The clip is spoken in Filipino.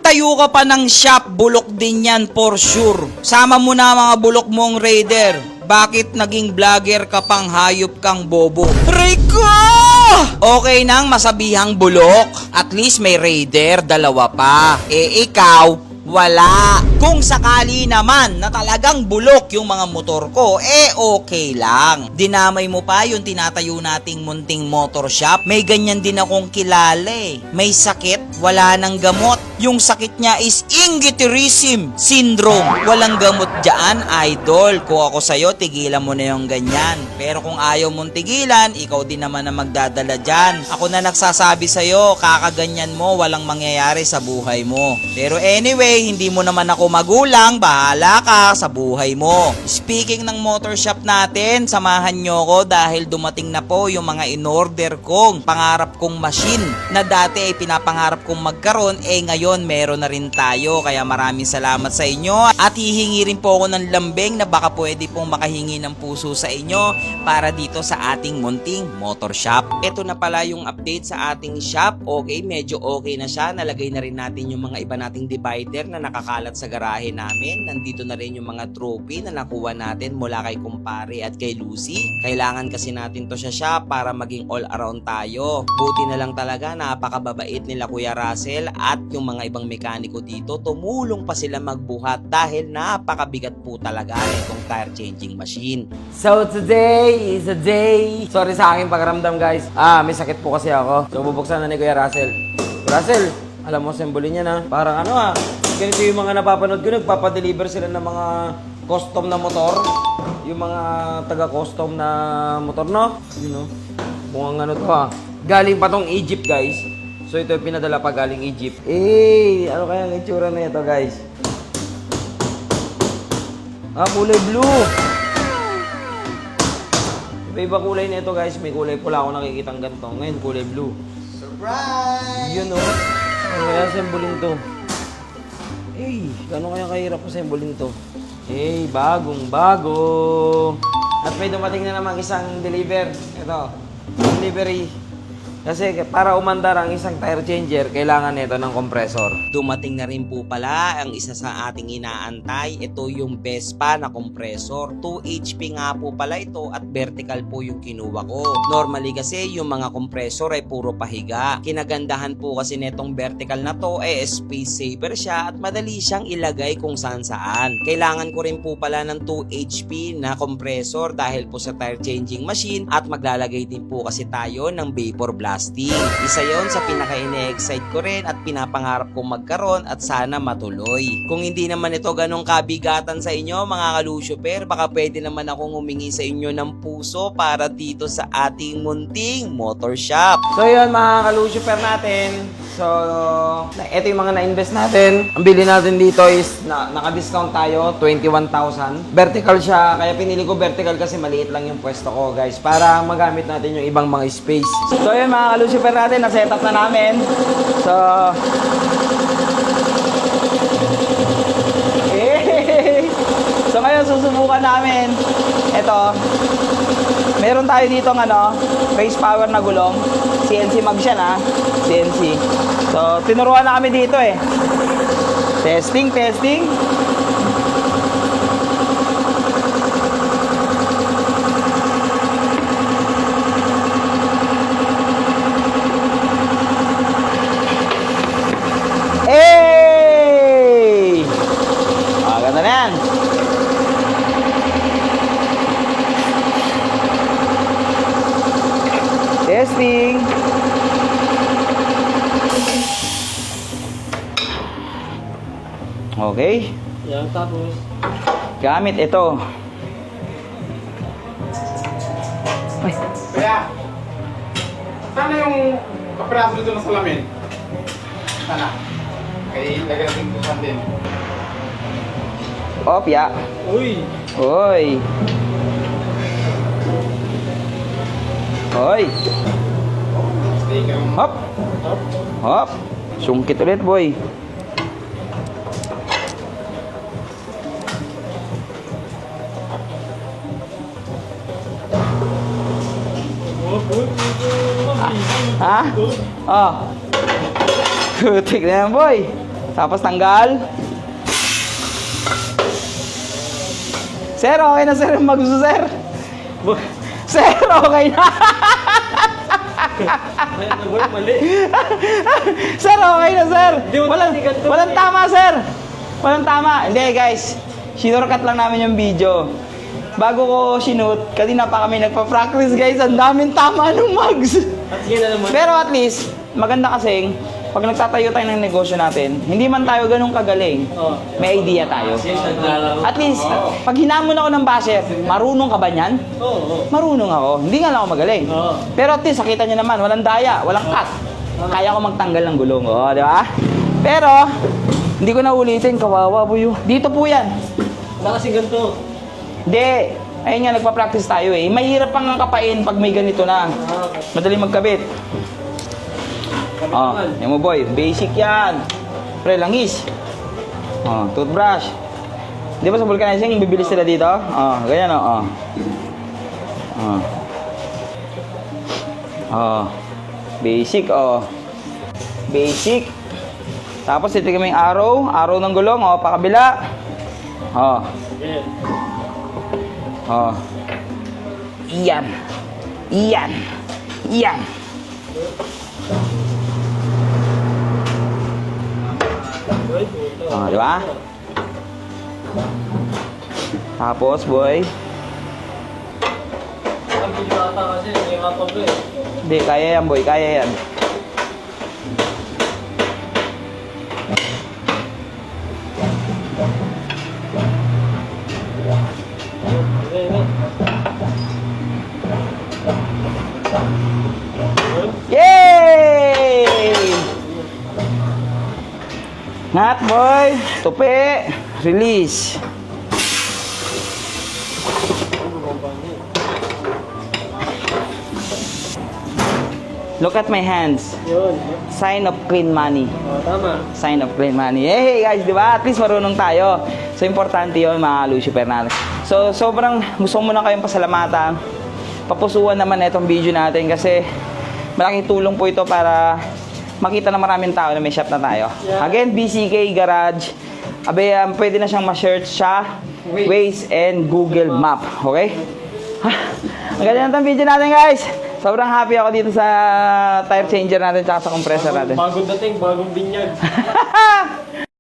Magtayo ka pa ng shop, bulok din yan for sure. Sama mo na mga bulok mong raider. Bakit naging vlogger ka pang hayop kang bobo? Rico! Okay nang masabihang bulok. At least may raider, dalawa pa. Ikaw, wala. Kung sakali naman na talagang bulok yung mga motor ko, okay lang. Dinamay mo pa yung tinatayo nating munting motor shop. May ganyan din akong kilala eh. May sakit, wala nang gamot. Yung sakit niya is inguinalism syndrome. Walang gamot dyan, idol. Kung ako sa'yo, tigilan mo na yung ganyan. Pero kung ayaw mong tigilan, ikaw din naman na magdadala dyan. Ako na nagsasabi sa'yo, kakaganyan mo, walang mangyayari sa buhay mo. Pero anyway, hindi mo naman ako magulang, bahala ka sa buhay mo. Speaking ng motor shop natin, samahan nyo ko dahil dumating na po yung mga in-order kong pangarap kong machine na dati ay pinapangarap kong magkaroon, ngayon meron na rin tayo. Kaya maraming salamat sa inyo at hihingi rin po ako ng lambing na baka pwede pong makahingi ng puso sa inyo para dito sa ating munting motor shop. Ito na pala yung update sa ating shop. Okay, medyo okay na siya. Nalagay na rin natin yung mga iba nating divider na nakakalat sa garahe namin. Nandito na rin yung mga trophy na nakuha natin mula kay kumpare at kay Lucy. Kailangan kasi natin to sa shop para maging all around tayo. Buti na lang talaga, napakababait nila Kuya Russell at yung mga ibang mekaniko dito. Tumulong pa sila magbuhat dahil napakabigat po talaga itong tire changing machine. So today is a day. Sorry sa aking pakiramdam guys. May sakit po kasi ako. So bubuksan na ni Kuya Russell. Russell, alam mo sembolin niya na. Parang ganito yung mga napapanood ko. Nagpapadeliver sila ng mga custom na motor. Yung mga taga-custom na motor, no? You know? Mukhang to Galing pa tong Egypt guys. So ito yung pinadala pa galing Egypt. Ano kaya ang itsura na ito guys? Kulay blue. Iba-iba kulay na ito guys. May kulay pula ako nakikitang ganito. Ngayon kulay blue. Surprise! Yun o. Ano kaya sembolin to? Gano'n kaya kahirap po sembolin to? Bagong bago. At may dumating na namang isang delivery. Kasi para umandar ang isang tire changer, kailangan nito ng compressor. Dumating na rin po pala ang isa sa ating inaantay. Ito yung Vespa na compressor. 2 HP nga po pala ito at vertical po yung kinuha ko. Normally kasi yung mga compressor ay puro pahiga. Kinagandahan po kasi netong vertical na to space saver siya at madali siyang ilagay kung saan saan. Kailangan ko rin po pala ng 2 HP na compressor dahil po sa tire changing machine at maglalagay din po kasi tayo ng vapor blasting. Isa yon sa pinaka-ine-excite ko rin at pinapangarap kong magkaroon at sana matuloy. Kung hindi naman ito ganong kabigatan sa inyo mga kalusyuper, baka pwede naman akong humingi sa inyo ng puso para dito sa ating munting motor shop. So yun mga kalusyuper natin. So, ito yung mga na-invest natin. Ang bili natin dito is, naka-discount tayo, 21,000. Vertical siya, kaya pinili ko vertical kasi maliit lang yung pwesto ko, guys. Para magamit natin yung ibang mga space. So, yun mga ka-Lucifer natin, na-set up na namin. So, so ngayon susubukan namin. Ito, meron tayo dito face power na gulong. CNC mag siya na. CNC. So, tinuruan na kami dito Testing. Ganda na yan. Testing. Okay. Yan, tapos Gamit ito. Ay. kaya sana yung kapiraso dito ng salamin. Sana. Kaya lagyan natin ito din. Opya. Uy! Hoy. Sticker. Hop. Hop. Sungkit ulit, boy. Ha? Oh. Kutik na yan, boy. Tapos tanggal. Sir, okay na sir. Magsuso, sir. Sir, okay na. Mali. Sir, okay na, sir. Di mo Walang, natigan to, walang eh. tama, sir. Walang tama. Hindi, guys. Sinurkat lang namin yung video. Bago ko sinut, kanina pa kami nagpa-practice, guys. Ang daming tama ng mugs. At sige na naman. Pero at least, maganda kasing, pag nagtatayo tayo ng negosyo natin, hindi man tayo ganun kagaling, Oh. may idea tayo. Yes, naglalaro. At least, pag hinamon ako ng basher, marunong ka ba niyan? Oo. Marunong ako. Hindi nga lang ako magaling. Oo. Pero at least, nakita niyo naman, walang daya, walang cut. Kaya ko magtanggal ng gulong. Oo, di ba? Pero, hindi ko na ulitin. Kawawa po yun. Dito po yan. Wala kasing ganito. Hindi. Ayun nga, nagpa-practice tayo eh. Mahirap pang kapain pag may ganito na. Madali magkabit. Oh, yan mo boy. Basic yan. Pre, langis. Oh, toothbrush. Di ba sa vulcanizing, bibilis sila dito? Oh, ganyan oh. Oh. Oh. Basic oh. Basic. Tapos ito kami yung arrow ng gulong oh, pakabila. Oh. Yeah. Oh. Iyan. Iyan. Iyan. Oh, di ba? Tapos, boy. Ang pinata kasi, hindi nga pa ba eh. Hindi, kaya yan, boy. Kaya yan. Yay! Ngat, boy. Tupi. Release. Look at my hands. Yun. Sign of clean money. Oh, tama. Sign of clean money. Hey guys, di ba? At least marunong tayo. So, importante yun, mga Lucifer natin. So, sobrang gusto mo na kayong pasalamatan. Papusuan naman itong video natin kasi malaking tulong po ito para makita na maraming tao na may shop na tayo. Yeah. Again, BCK Garage. Abe, pwede na siyang ma-search sa Waze and Google Map. Okay? Ang ganda na itong video natin, guys. Sobrang happy ako dito sa tire changer natin at sa compressor natin. Bagong dating, bagong binyag.